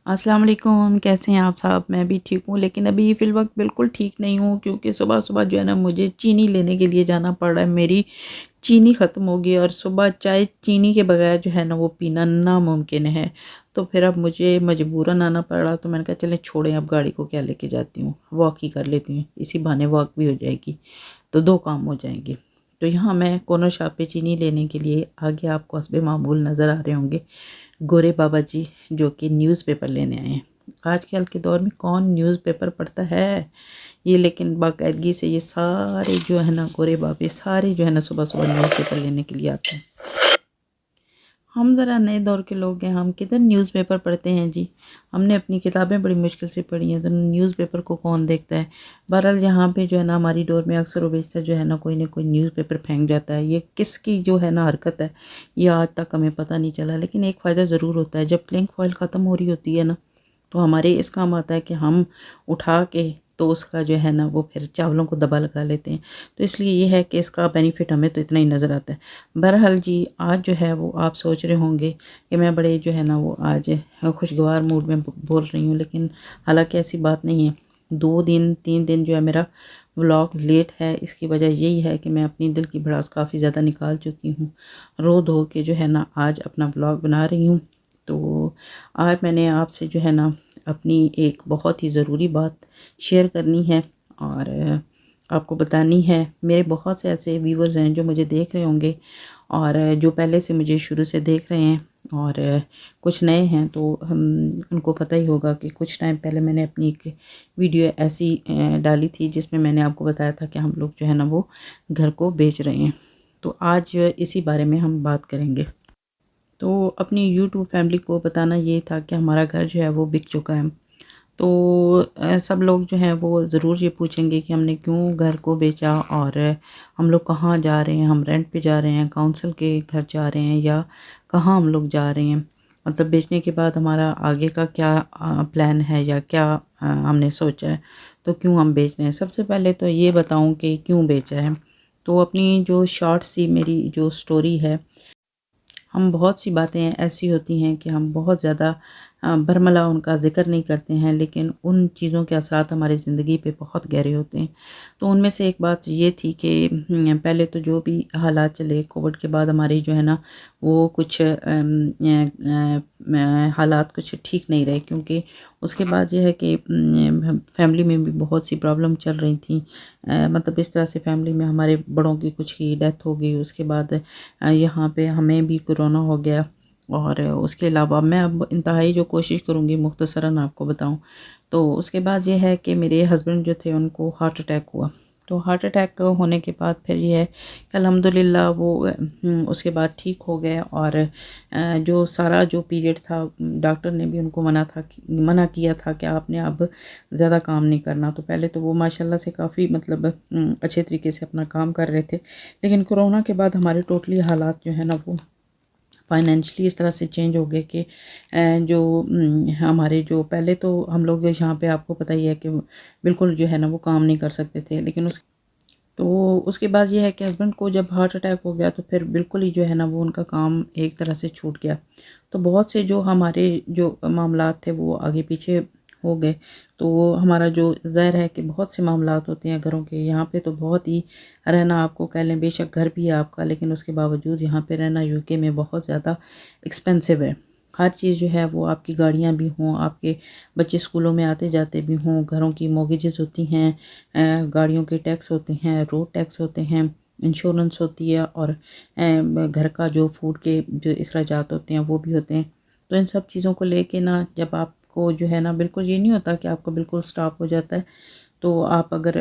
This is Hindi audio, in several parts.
अस्सलाम वालेकुम, कैसे हैं आप साहब? मैं भी ठीक हूँ, लेकिन अभी फ़िल वक़्त बिल्कुल ठीक नहीं हूँ क्योंकि सुबह-सुबह जो है ना मुझे चीनी लेने के लिए जाना पड़ रहा है। मेरी चीनी ख़त्म हो गई और सुबह चाय चीनी के बगैर जो है ना वो पीना नामुमकिन है। तो फिर अब मुझे मजबूरन आना पड़ रहा, तो मैंने कहा चलें छोड़ें, अब गाड़ी को क्या लेके जाती हूँ, वॉक ही कर लेती हूँ। इसी बहाने वॉक भी हो जाएगी, तो 2 काम हो जाएँगे। तो यहाँ मैं कॉर्नर शॉप पे चीनी लेने के लिए आगे आपको हस्बे मामूल नज़र आ रहे होंगे गोरे बाबा जी, जो कि न्यूज़पेपर लेने आए हैं। आजकल के दौर में कौन न्यूज़पेपर पढ़ता है? ये लेकिन बाकायदगी से ये सारे जो है ना गोरे बाबे सारे जो है ना सुबह-सुबह न्यूज़पेपर लेने के लिए आते हैं। हम ज़रा नए दौर के लोग हैं, हम किधर न्यूज़पेपर पढ़ते हैं जी। हमने अपनी किताबें बड़ी मुश्किल से पढ़ी हैं, तो न्यूज़पेपर को कौन देखता है। बहरहाल यहाँ पे जो है ना हमारी डोर में अक्सर व बेशतर जो है ना कोई न कोई न्यूज़पेपर फेंक जाता है। ये किसकी जो है ना हरकत है, ये आज तक हमें पता नहीं चला। लेकिन एक फ़ायदा ज़रूर होता है, जब क्लिंग फॉइल ख़त्म हो रही होती है ना, तो हमारे इस काम आता है कि हम उठा के तो उसका जो है ना वो फिर चावलों को दबा लगा लेते हैं। तो इसलिए ये है कि इसका बेनिफिट हमें तो इतना ही नज़र आता है। बहरहाल जी, आज जो है वो आप सोच रहे होंगे कि मैं बड़े जो है ना वो आज खुशगवार मूड में बोल रही हूँ, लेकिन हालाँकि ऐसी बात नहीं है। 2 दिन 3 दिन जो है मेरा व्लॉग लेट है, इसकी वजह यही है कि मैं अपनी दिल की भड़ास काफ़ी ज़्यादा निकाल चुकी हूँ। रो धो के जो है ना आज अपना व्लॉग बना रही हूँ। तो आज मैंने आपसे जो है ना अपनी एक बहुत ही ज़रूरी बात शेयर करनी है और आपको बतानी है। मेरे बहुत से ऐसे व्यूवर्स हैं जो मुझे देख रहे होंगे और जो पहले से मुझे शुरू से देख रहे हैं और कुछ नए हैं, तो हम उनको पता ही होगा कि कुछ टाइम पहले मैंने अपनी एक वीडियो ऐसी डाली थी जिसमें मैंने आपको बताया था कि हम लोग जो है ना वो घर को बेच रहे हैं। तो आज इसी बारे में हम बात करेंगे। तो अपनी यूट्यूब फैमिली को बताना ये था कि हमारा घर जो है वो बिक चुका है। तो सब लोग जो हैं वो ज़रूर ये पूछेंगे कि हमने क्यों घर को बेचा और हम लोग कहाँ जा रहे हैं, हम रेंट पे जा रहे हैं, काउंसिल के घर जा रहे हैं या कहाँ हम लोग जा रहे हैं। मतलब बेचने के बाद हमारा आगे का क्या प्लान है या क्या हमने सोचा है, तो क्यों हम बेच रहे हैं। सबसे पहले तो ये बताऊँ कि क्यों बेचा है। तो अपनी जो शॉर्ट सी मेरी जो स्टोरी है, हम बहुत सी बातें ऐसी होती हैं कि हम बहुत ज़्यादा बरमला उनका ज़िक्र नहीं करते हैं, लेकिन उन चीज़ों के असरात हमारी ज़िंदगी पे बहुत गहरे होते हैं। तो उनमें से एक बात ये थी कि पहले तो जो भी हालात चले कोविड के बाद हमारी जो है ना वो कुछ हालात कुछ ठीक नहीं रहे, क्योंकि उसके बाद ये है कि फैमिली में भी बहुत सी प्रॉब्लम चल रही थी। मतलब इस तरह से फैमिली में हमारे बड़ों की कुछ की डेथ हो गई, उसके बाद यहाँ पे हमें भी कोरोना हो गया और उसके अलावा मैं अब इंतहाई जो कोशिश करूँगी मुख्तसरन आपको बताऊँ, तो उसके बाद ये है कि मेरे हस्बैंड जो थे उनको हार्ट अटैक हुआ। तो हार्ट अटैक होने के बाद फिर ये है कि अल्हम्दुलिल्लाह वो उसके बाद ठीक हो गए और जो सारा जो पीरियड था डॉक्टर ने भी उनको मना किया था कि आपने अब ज़्यादा काम नहीं करना। तो पहले तो वो माशाल्लाह से काफ़ी मतलब अच्छे तरीके से अपना काम कर रहे थे, लेकिन कोरोना के बाद हमारे टोटली हालात जो है ना वो फाइनेंशियली इस तरह से चेंज हो गए कि जो हमारे जो पहले तो हम लोग यहाँ पे आपको पता ही है कि बिल्कुल जो है ना वो काम नहीं कर सकते थे, लेकिन तो उसके बाद ये है कि हस्बैंड को जब हार्ट अटैक हो गया तो फिर बिल्कुल ही जो है ना वो उनका काम एक तरह से छूट गया। तो बहुत से जो हमारे जो मामलात थे वो आगे पीछे हो गए। तो वो हमारा जो ज़ाहिर है कि बहुत से मामलात होते हैं घरों के, यहाँ पे तो बहुत ही रहना आपको कह लें, बेशक घर भी है आपका, लेकिन उसके बावजूद यहाँ पे रहना यूके में बहुत ज़्यादा एक्सपेंसिव है। हर चीज़ जो है वो आपकी गाड़ियाँ भी हों, आपके बच्चे स्कूलों में आते जाते भी हों, घरों की मॉर्गेजेस होती हैं, गाड़ियों के टैक्स होते हैं, रोड टैक्स होते हैं, इंश्योरेंस होती है और घर का जो फूड के जो अखराजात होते हैं वो भी होते हैं। तो इन सब चीज़ों को लेके ना जब आपको जो है ना बिल्कुल ये नहीं होता कि आपको बिल्कुल स्टॉप हो जाता है, तो आप अगर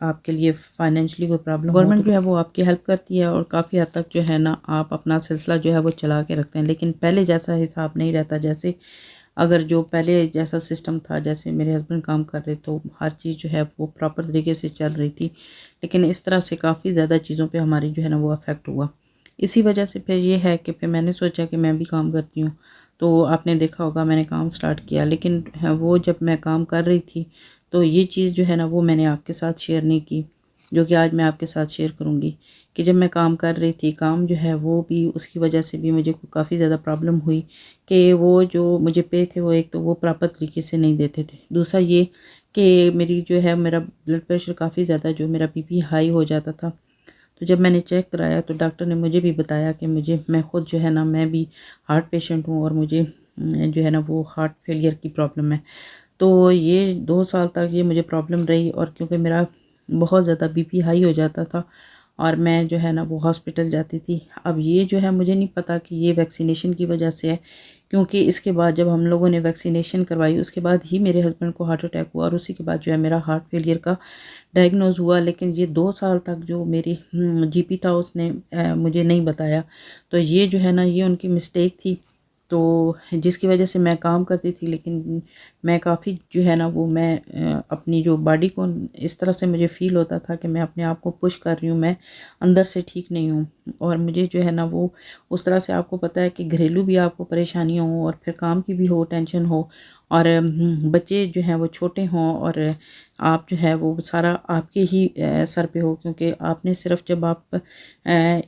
आपके लिए फाइनेंशियली कोई प्रॉब्लम हो तो गवर्नमेंट जो है वो आपकी हेल्प करती है और काफ़ी हद तक जो है ना आप अपना सिलसिला जो है वो चला के रखते हैं। लेकिन पहले जैसा हिसाब नहीं रहता, जैसे अगर जो पहले जैसा सिस्टम था, जैसे मेरे हस्बैंड काम कर रहे तो हर चीज़ जो है वो प्रॉपर तरीके से चल रही थी, लेकिन इस तरह से काफ़ी ज़्यादा चीज़ों पे हमारी जो है ना वो अफेक्ट हुआ। इसी वजह से फिर ये है कि फिर मैंने सोचा कि मैं भी काम करती हूँ, तो आपने देखा होगा मैंने काम स्टार्ट किया, लेकिन वो जब मैं काम कर रही थी तो ये चीज़ जो है ना वो मैंने आपके साथ शेयर नहीं की। जो कि आज मैं आपके साथ शेयर करूँगी कि जब मैं काम कर रही थी, काम जो है वो भी उसकी वजह से भी मुझे काफ़ी ज़्यादा प्रॉब्लम हुई कि वो जो मुझे पे थे वो एक तो वो प्रॉपर तरीके से नहीं देते थे। दूसरा ये कि मेरी जो है मेरा ब्लड प्रेशर काफ़ी ज़्यादा जो मेरा बीपी हाई हो जाता था। तो जब मैंने चेक कराया तो डॉक्टर ने मुझे भी बताया कि मैं खुद जो है ना मैं भी हार्ट पेशेंट हूँ और मुझे जो है ना वो हार्ट फेलियर की प्रॉब्लम है। तो ये 2 साल तक ये मुझे प्रॉब्लम रही और क्योंकि मेरा बहुत ज़्यादा बीपी हाई हो जाता था और मैं जो है ना वो हॉस्पिटल जाती थी। अब ये जो है मुझे नहीं पता कि ये वैक्सीनेशन की वजह से है, क्योंकि इसके बाद जब हम लोगों ने वैक्सीनेशन करवाई उसके बाद ही मेरे हस्बैंड को हार्ट अटैक हुआ और उसी के बाद जो है मेरा हार्ट फेलियर का डायग्नोज़ हुआ। लेकिन ये 2 साल तक जो मेरी जीपी था उसने मुझे नहीं बताया। तो ये जो है ना ये उनकी मिस्टेक थी। तो जिसकी वजह से मैं काम करती थी, लेकिन मैं काफ़ी जो है ना वो मैं अपनी जो बॉडी को इस तरह से मुझे फ़ील होता था कि मैं अपने आप को पुश कर रही हूँ, मैं अंदर से ठीक नहीं हूँ। और मुझे जो है ना वो उस तरह से आपको पता है कि घरेलू भी आपको परेशानियाँ हों और फिर काम की भी हो, टेंशन हो और बच्चे जो हैं वो छोटे हों और आप जो है वो सारा आपके ही सर पे हो, क्योंकि आपने सिर्फ जब आप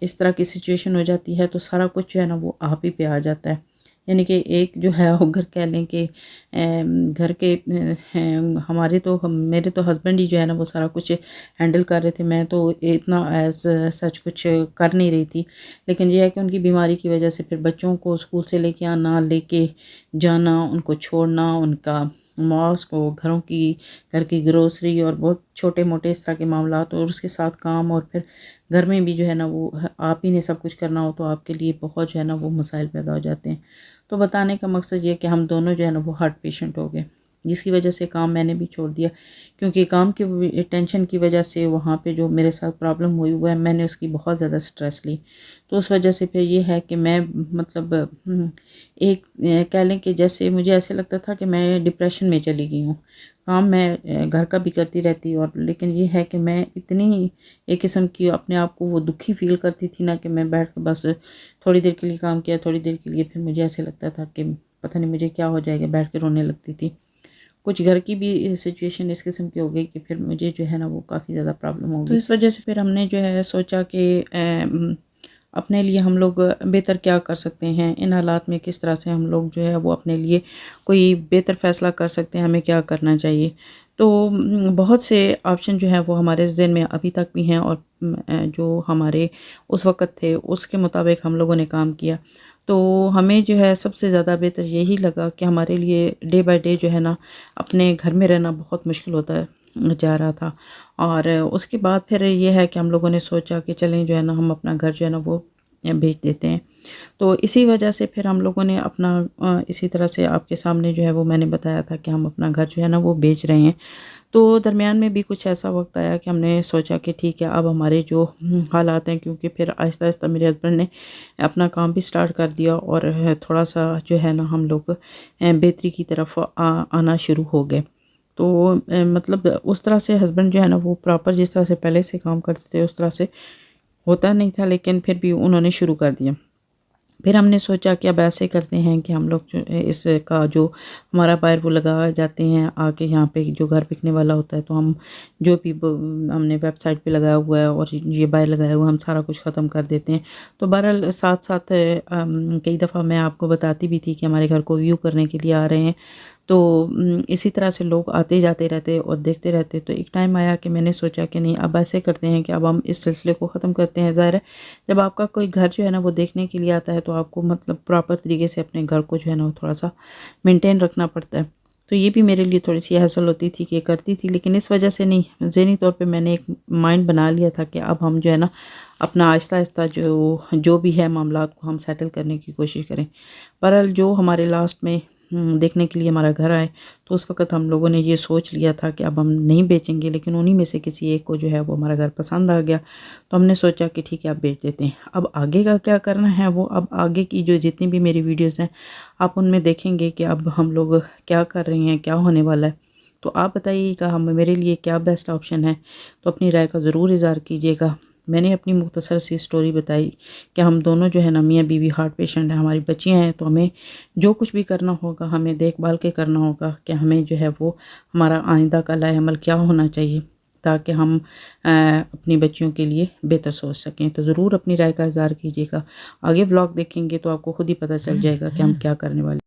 इस तरह की सिचुएशन हो जाती है तो सारा कुछ जो है ना वो आप ही पे आ जाता है। यानी कि एक जो है वो घर कह लें कि घर के हमारे तो मेरे तो हस्बैंड ही जो है ना वो सारा कुछ हैंडल कर रहे थे। मैं तो इतना एज सच कुछ कर नहीं रही थी। लेकिन ये है कि उनकी बीमारी की वजह से फिर बच्चों को स्कूल से लेके आना, लेके जाना, उनको छोड़ना, उनका मास्क और घर की ग्रोसरी और बहुत छोटे मोटे इस तरह के मामलात और उसके साथ काम और फिर घर में भी जो है ना वो आप ही ने सब कुछ करना हो तो आपके लिए बहुत जो है ना वो मसाइल पैदा हो जाते हैं। तो बताने का मकसद ये कि हम दोनों जो है ना वो हार्ट पेशेंट हो गए, जिसकी वजह से काम मैंने भी छोड़ दिया, क्योंकि काम की टेंशन की वजह से वहाँ पे जो मेरे साथ प्रॉब्लम हुई हुआ है मैंने उसकी बहुत ज़्यादा स्ट्रेस ली। तो उस वजह से फिर ये है कि मैं मतलब एक कह लें कि जैसे मुझे ऐसे लगता था कि मैं डिप्रेशन में चली गई हूँ। काम मैं घर का भी करती रहती और लेकिन ये है कि मैं इतनी एक किस्म की अपने आप को वो दुखी फ़ील करती थी ना कि मैं बैठ के बस थोड़ी देर के लिए काम किया, थोड़ी देर के लिए फिर मुझे ऐसे लगता था कि पता नहीं मुझे क्या हो जाएगा, बैठ के रोने लगती थी। कुछ घर की भी सिचुएशन इस किस्म की हो गई कि फिर मुझे जो है ना वो काफ़ी ज़्यादा प्रॉब्लम हो गई। तो इस वजह से फिर हमने जो है सोचा कि अपने लिए हम लोग बेहतर क्या कर सकते हैं, इन हालात में किस तरह से हम लोग जो है वो अपने लिए कोई बेहतर फ़ैसला कर सकते हैं, हमें क्या करना चाहिए। तो बहुत से ऑप्शन जो हैं वो हमारे ज़हन में अभी तक भी हैं और जो हमारे उस वक़्त थे उसके मुताबिक हम लोगों ने काम किया। तो हमें जो है सबसे ज़्यादा बेहतर यही लगा कि हमारे लिए डे बाय डे जो है ना अपने घर में रहना बहुत मुश्किल होता जा रहा था। और उसके बाद फिर ये है कि हम लोगों ने सोचा कि चलें जो है ना हम अपना घर जो है ना वो बेच देते हैं। तो इसी वजह से फिर हम लोगों ने अपना इसी तरह से आपके सामने जो है वो मैंने बताया था कि हम अपना घर जो है ना वो बेच रहे हैं। तो दरमियान में भी कुछ ऐसा वक़्त आया कि हमने सोचा कि ठीक है अब हमारे जो हालात हैं, क्योंकि फिर आहिस्ता-आहिस्ता मेरे हस्बैंड ने अपना काम भी स्टार्ट कर दिया और थोड़ा-सा जो है ना हम लोग बेहतरी की तरफ आना शुरू हो गए। तो मतलब उस तरह से हस्बैंड जो है ना वो प्रॉपर जिस तरह से पहले से काम करते थे उस तरह से होता नहीं था, लेकिन फिर भी उन्होंने शुरू कर दिया। फिर हमने सोचा कि अब ऐसे करते हैं कि हम लोग जो इसका जो हमारा बायर वो लगा जाते हैं आके यहाँ पे जो घर बिकने वाला होता है, तो हम जो भी हमने वेबसाइट पे लगाया हुआ है और ये बायर लगाया हुआ है हम सारा कुछ ख़त्म कर देते हैं। तो बहरहाल साथ साथ कई दफ़ा मैं आपको बताती भी थी कि हमारे घर को व्यू करने के लिए आ रहे हैं। तो इसी तरह से लोग आते जाते रहते और देखते रहते। तो एक टाइम आया कि मैंने सोचा कि नहीं अब ऐसे करते हैं कि अब हम इस सिलसिले को ख़त्म करते हैं। ज़ाहिर है जब आपका कोई घर जो है ना वो देखने के लिए आता है तो आपको मतलब प्रॉपर तरीके से अपने घर को जो है ना वो थोड़ा-सा मेंटेन रखना पड़ता है। तो ये भी मेरे लिए थोड़ी-सी हैसल होती थी कि करती थी, लेकिन इस वजह से नहीं, ज़हनी तौर पे मैंने एक माइंड बना लिया था कि अब हम जो है ना अपना आहिस्ता-आहिस्ता जो जो भी है मामलात को हम सेटल करने की कोशिश करें। बहरहाल जो हमारे लास्ट में देखने के लिए हमारा घर आए, तो उस वक़्त हम लोगों ने ये सोच लिया था कि अब हम नहीं बेचेंगे, लेकिन उन्हीं में से किसी एक को जो है वो हमारा घर पसंद आ गया। तो हमने सोचा कि ठीक है अब बेच देते हैं। अब आगे का क्या करना है वो अब आगे की जो जितनी भी मेरी वीडियोज़ हैं आप उनमें देखेंगे कि अब हम लोग क्या कर रहे हैं, क्या होने वाला है। तो आप बताइएगा हम मेरे लिए क्या बेस्ट ऑप्शन है, तो अपनी राय का ज़रूर इज़हार कीजिएगा। मैंने अपनी मुख्तसर सी स्टोरी बताई कि हम दोनों जो है ना मियाँ बीवी हार्ट पेशेंट हैं, हमारी बच्चियाँ हैं, तो हमें जो कुछ भी करना होगा हमें देखभाल के करना होगा कि हमें जो है वो हमारा आइंदा का लाएअमल क्या होना चाहिए। ताकि हम अपनी बच्चियों के लिए बेहतर सोच सकें। तो ज़रूर अपनी राय का इज़हार कीजिएगा। आगे व्लॉग देखेंगे तो आपको खुद ही पता चल जाएगा कि हम क्या करने वाले